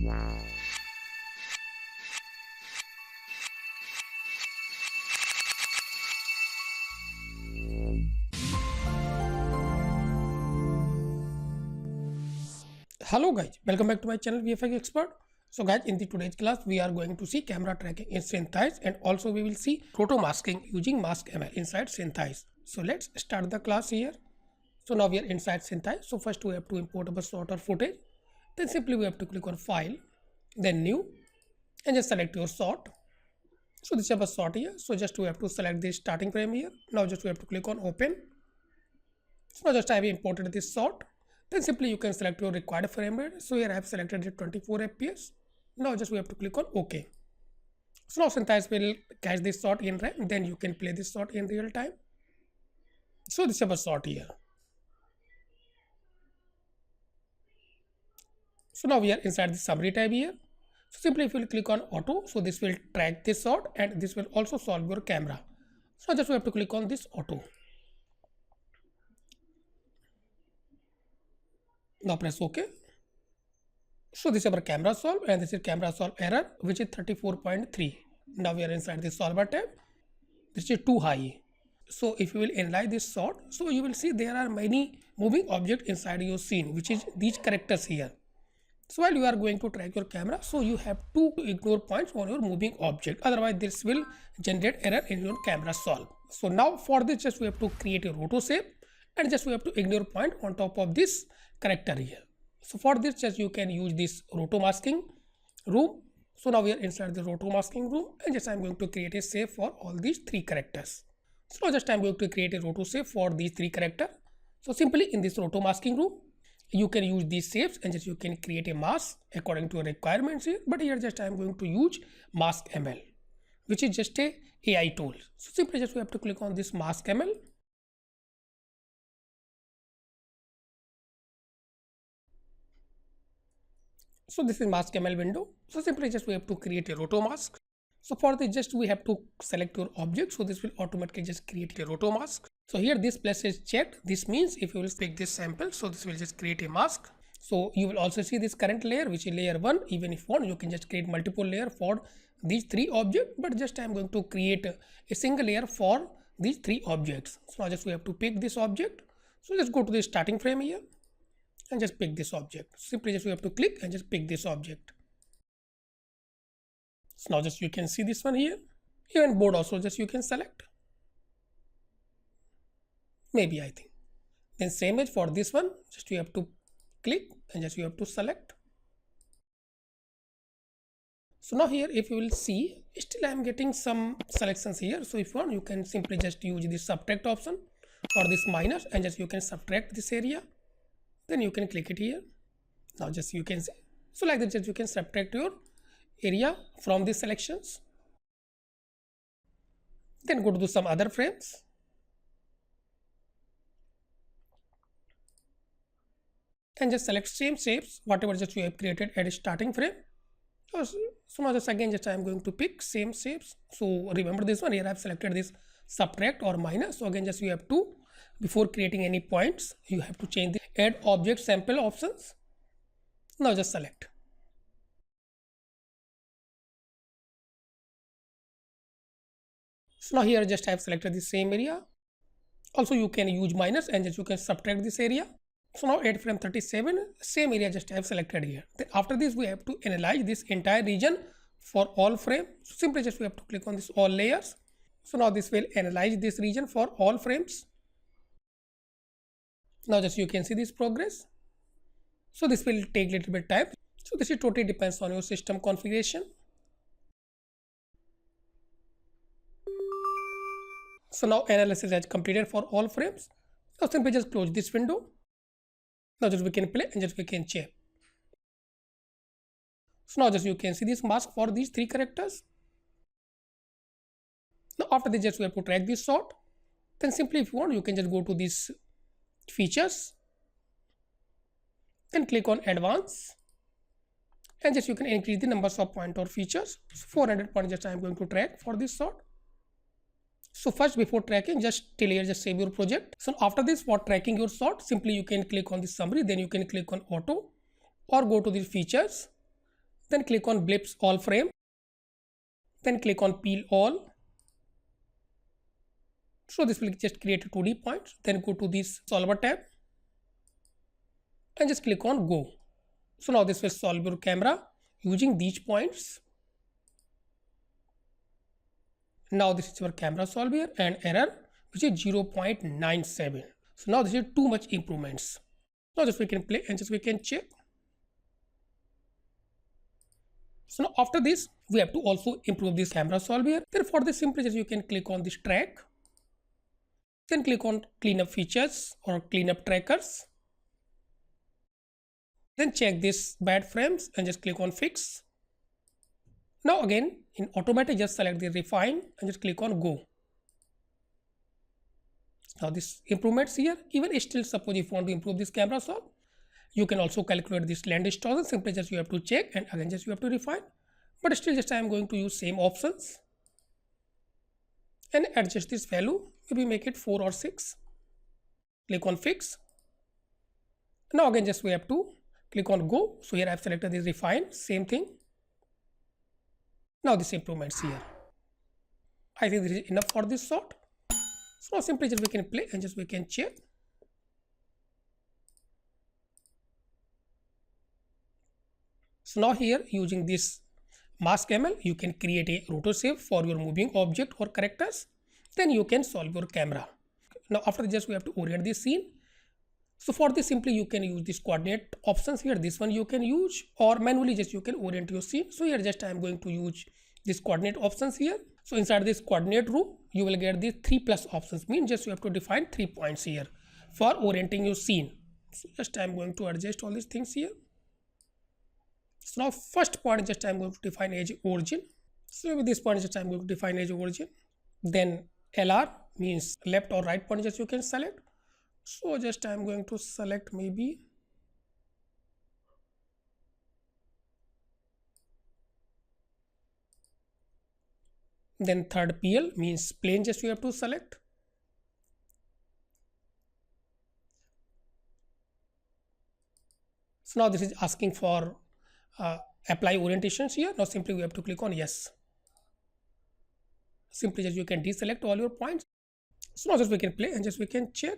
Hello guys, welcome back to my channel vfxexpert. So guys, in the today's class we are going to see camera tracking in Syntheyes, and also we will see RotoMasking using MaskML inside Syntheyes. So let's start the class here. So now we are inside Syntheyes. So first we have to import our shot or footage. Then simply we have to click on File, then New, and just select your shot. So this is our shot here. So just we have to select the starting frame here. Now just we have to click on Open. So now just I have imported this shot. Then simply you can select your required frame rate. So here I have selected the 24 fps. Now just we have to click on OK. So now Syntheyes will catch this shot in RAM. Then you can play this shot in real time. So this is our shot here. So now we are inside the summary tab here. So simply if you will click on auto, so this will track this shot and this will also solve your camera. So just we have to click on this auto. Now press OK. So this is our camera solve, and this is camera solve error, which is 34.3. Now we are inside the solver tab. This is too high. So if you will analyze this shot, so you will see there are many moving objects inside your scene, which is these characters here. So while you are going to track your camera, so you have to ignore points on your moving object. Otherwise this will generate error in your camera solve. So now for this just we have to create a roto shape, and just we have to ignore point on top of this character here. So for this just you can use this RotoMasking room. So now we are inside the RotoMasking room, and just I am going to create a shape for all these three characters. So now just I am going to create a roto shape for these three characters. So simply in this RotoMasking room you can use these shapes, and just you can create a mask according to your requirements here. But here just I am going to use MaskML, which is just a AI tool. So simply just we have to click on this MaskML. So this is MaskML window. So simply just we have to create a RotoMask. So for this just we have to select your object. So this will automatically just create a RotoMask. So here this plus is checked. This means if you will pick this sample, so this will just create a mask. So you will also see this current layer, which is layer 1. Even if you want, you can just create multiple layer for these three objects. But just I am going to create a single layer for these three objects. So now just we have to pick this object. So just go to the starting frame here and just pick this object. Simply just we have to click and just pick this object. So now just you can see this one here. Even board also just you can select. Maybe I think. Then same as for this one, just you have to click and just you have to select. So now here if you will see, still I am getting some selections here. So if you want, you can simply just use this subtract option or this minus, and just you can subtract this area. Then you can click it here. Now just you can see. So like that just you can subtract your area from these selections. Then go to some other frames. And just select same shapes, whatever just you have created at a starting frame. So now just again just I am going to pick same shapes. So remember this one here I have selected this subtract or minus. So again just you have to, before creating any points, you have to change the add object sample options. Now just select. So now here just I have selected the same area. Also you can use minus and just you can subtract this area. So now at frame 37, same area just I have selected here. Then after this we have to analyze this entire region for all frames. So simply just we have to click on this all layers. So now this will analyze this region for all frames. Now just you can see this progress. So this will take a little bit time. So this is totally depends on your system configuration. So now analysis has completed for all frames. Now simply just close this window. Now just we can play and just we can check. So now just you can see this mask for these three characters. Now after this just we have to track this shot. Then simply if you want, you can just go to these features, then click on advanced, and just you can increase the numbers of point or features. So 400 points just I am going to track for this shot. So first, before tracking, just till here just save your project. So after this, for tracking your shot, simply you can click on the summary, then you can click on auto or go to the features, Then click on blips all frame. Then click on peel all. So this will just create a 2D point. Then go to this solver tab and just click on go. So now this will solve your camera using these points. Now this is your camera solve here and error which is 0.97. So now this is too much improvements. Now just we can play and just we can check. So now after this we have to also improve this camera solve here. Then for this simply just you can click on this track. Then click on cleanup features or cleanup trackers. Then check this bad frames and just click on fix. Now again in automatic just select the refine and just click on go. Now this improvements here. Even still suppose if you want to improve this camera solve, you can also calculate this land distortion. Simply just you have to check and again just you have to refine. But still just I am going to use same options and adjust this value. Maybe make it 4 or 6. Click on fix. Now again just we have to click on go. So here I have selected this refine, same thing. Now this improvements here. I think this is enough for this sort. So now simply just we can play and just we can check. So now here using this mask ML, you can create a roto save for your moving object or characters. Then you can solve your camera. Now after this we have to orient this scene. So for this simply you can use this coordinate options here. This one you can use or manually just you can orient your scene. So here just I am going to use this coordinate options here. So inside this coordinate room you will get these 3+ options, means just you have to define 3 points here for orienting your scene. So just I am going to adjust all these things here. So now first point just I am going to define as origin. So with this point just I am going to define as origin. Then LR means left or right point just you can select. So just I am going to select maybe then third PL means plane just you have to select. So now this is asking for apply orientations here. Now simply we have to click on yes. Simply just you can deselect all your points. So now just we can play and just we can check.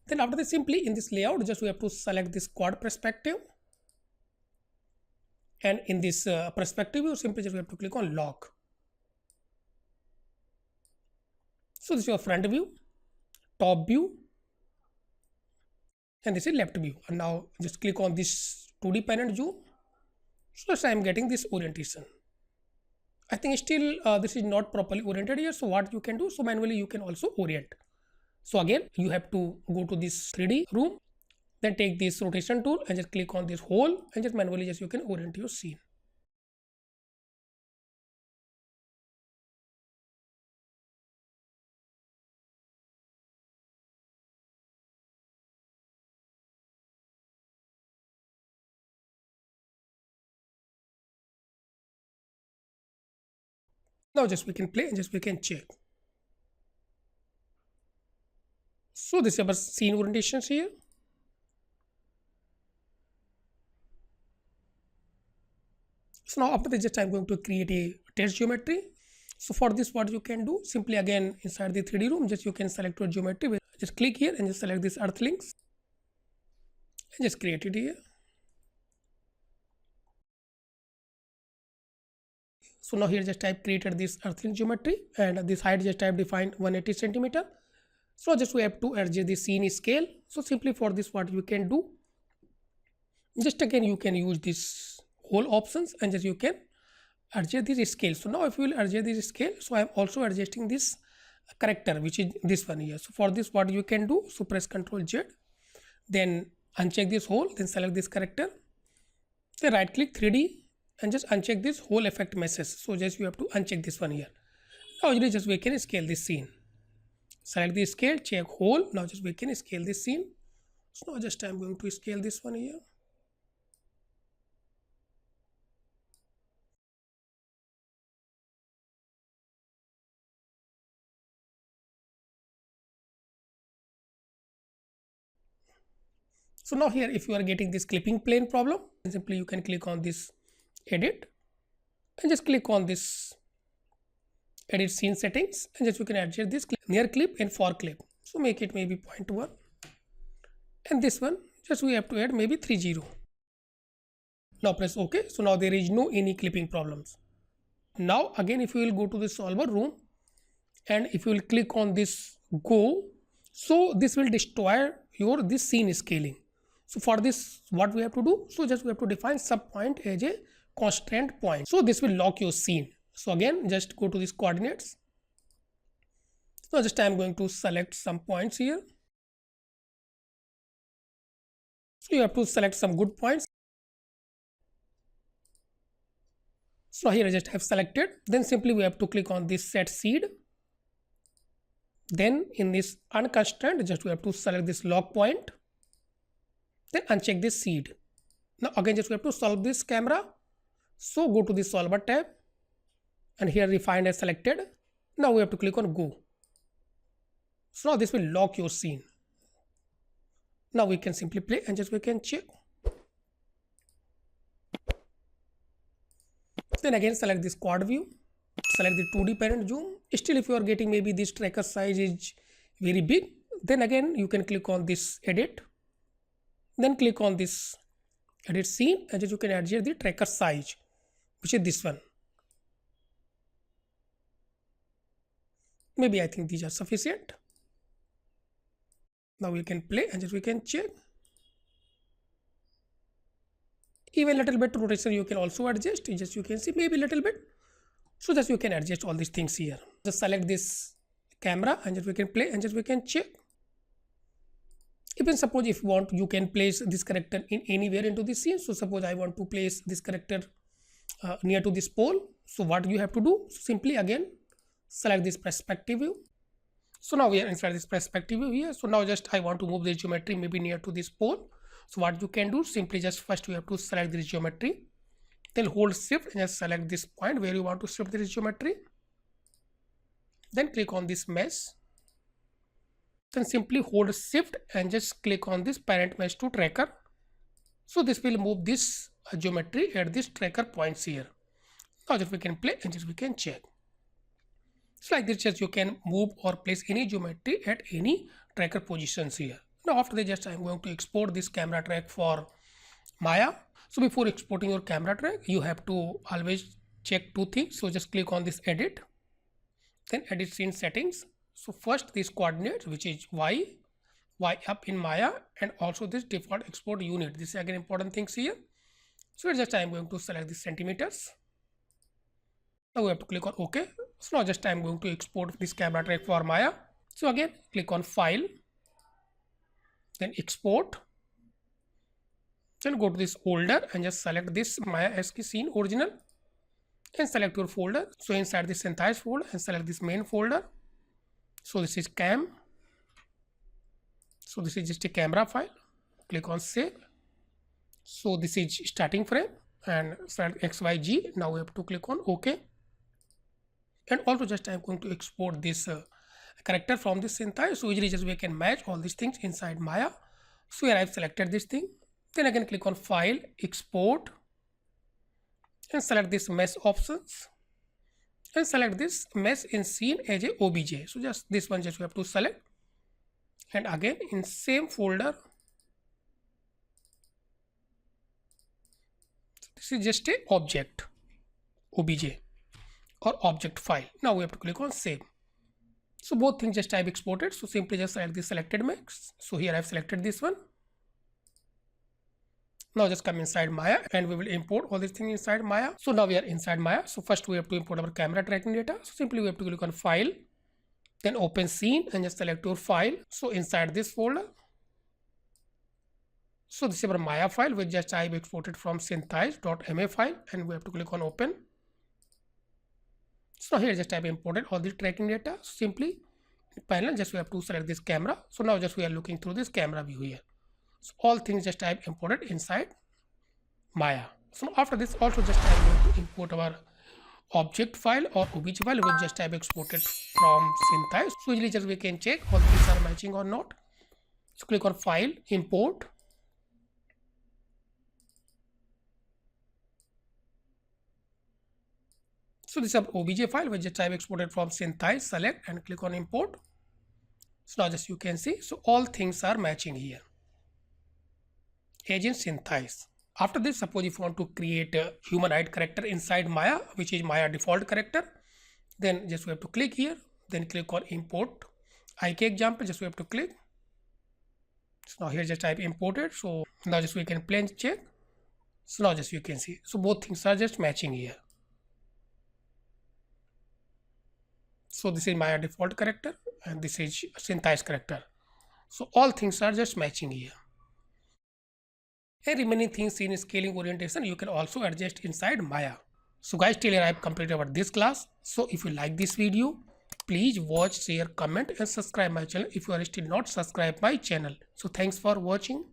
Then after this simply in this layout just we have to select this quad perspective. And in this perspective you simply just we have to click on lock. So this is your front view, top view, and this is left view. And now just click on this 2D parent view. So I am getting this orientation. I think still this is not properly oriented here. So what you can do, so manually you can also orient. So again you have to go to this 3D room, then take this rotation tool and just click on this hole and just manually just you can orient your scene. Now just we can play and just we can check. So this is our scene orientations here. So now after this just I'm going to create a test geometry. So for this what you can do, simply again inside the 3D room just you can select your geometry. Just click here and just select this earth links and just create it here. So now here just type created this earthling geometry and this height just type defined 180 centimeter. So just we have to adjust the scene scale. So simply for this what you can do, just again you can use this whole options and just you can adjust this scale. So now if you will adjust this scale, so I am also adjusting this character which is this one here. So for this what you can do, so press Ctrl Z, then uncheck this whole, then select this character, then right click 3D and just uncheck this whole effect meshes. So just you have to uncheck this one here. Now just we can scale this scene. Select the scale, check whole. Now just we can scale this scene. So now just I'm going to scale this one here. So now here if you are getting this clipping plane problem, simply you can click on this edit and just click on this edit scene settings and just we can adjust this near clip and far clip. So make it maybe 0.1 and this one just we have to add maybe 30. Now press OK. So now there is no any clipping problems. Now again if you will go to the solver room and if you will click on this go, so this will destroy your this scene scaling. So for this what we have to do, so just we have to define sub point as a constraint point. So this will lock your scene. So again just go to these coordinates. So just I am going to select some points here. So you have to select some good points. So here I just have selected. Then simply we have to click on this set seed. Then in this unconstrained just we have to select this lock point. Then uncheck this seed. Now again just we have to solve this camera. So go to the solver tab and here refine as selected. Now we have to click on go. So now this will lock your scene. Now we can simply play and just we can check. Then again select this quad view, select the 2D parent zoom. Still if you are getting maybe this tracker size is very big, then again you can click on this edit, then click on this edit scene and just you can adjust the tracker size, which is this one. Maybe I think these are sufficient. Now we can play and just we can check. Even little bit rotation you can also adjust. Just you can see maybe a little bit. So just you can adjust all these things here. Just select this camera and just we can play and just we can check. Even suppose if you want, you can place this character in anywhere into the scene. So suppose I want to place this character near to this pole. So what you have to do? So simply again select this perspective view. So now we are inside this perspective view here. So now just I want to move this geometry maybe near to this pole. So what you can do, simply just first you have to select this geometry, then hold shift and just select this point where you want to shift this geometry. Then click on this mesh. Then simply hold shift and just click on this parent mesh to tracker. So this will move this geometry at this tracker points here. Now just we can play and just we can check. So like this just you can move or place any geometry at any tracker positions here. Now after that just I am going to export this camera track for Maya. So before exporting your camera track you have to always check two things. So just click on this edit, then edit scene settings. So first this coordinates which is y up in Maya and also this default export unit. This is again important things here. So just I am going to select the centimeters. Now we have to click on OK. So now just I am going to export this camera track for Maya. So again click on file, then export, then go to this folder and just select this Maya ASCII scene original and select your folder. So inside this Syntheyes folder and select this main folder. So this is cam. So this is just a camera file. Click on save. So this is starting frame and select XYZ. Now we have to click on OK. And also just I am going to export this character from this Syntheyes. So usually just we can match all these things inside Maya. So here I have selected this thing. Then again click on file, export and select this mesh options and select this mesh in scene as a OBJ. So just this one just we have to select and again in same folder. This is just a object OBJ or object file. Now we have to click on save. So both things just I have exported. So simply just select the selected mix. So here I have selected this one. Now just come inside Maya and we will import all these things inside Maya. So now we are inside Maya. So first we have to import our camera tracking data. So simply we have to click on file, then open scene and just select your file. So inside this folder. So this is our Maya file which just I have exported from Syntheyes.ma file and we have to click on open. So here just I have imported all the tracking data. So simply panel just we have to select this camera. So now just we are looking through this camera view here. So all things just I have imported inside Maya. So after this also just I am going to import our object file or OBJ file which just I have exported from Syntheyes. So usually just we can check all these are matching or not. So click on file, import. So this is our obj file, which just I've exported from Syntheyes. Select and click on import. So now just you can see, so all things are matching here. Agent Syntheyes. After this, suppose if you want to create a humanoid character inside Maya, which is Maya default character, then just we have to click here, then click on import. IK example, just we have to click. So now here just type imported. So now just we can plain check. So now just you can see, so both things are just matching here. So this is Maya default character and this is Syntheyes character. So all things are just matching here. And remaining things in scaling orientation you can also adjust inside Maya. So guys, till here I have completed about this class. So if you like this video, please watch, share, comment and subscribe my channel if you are still not subscribed my channel. So thanks for watching.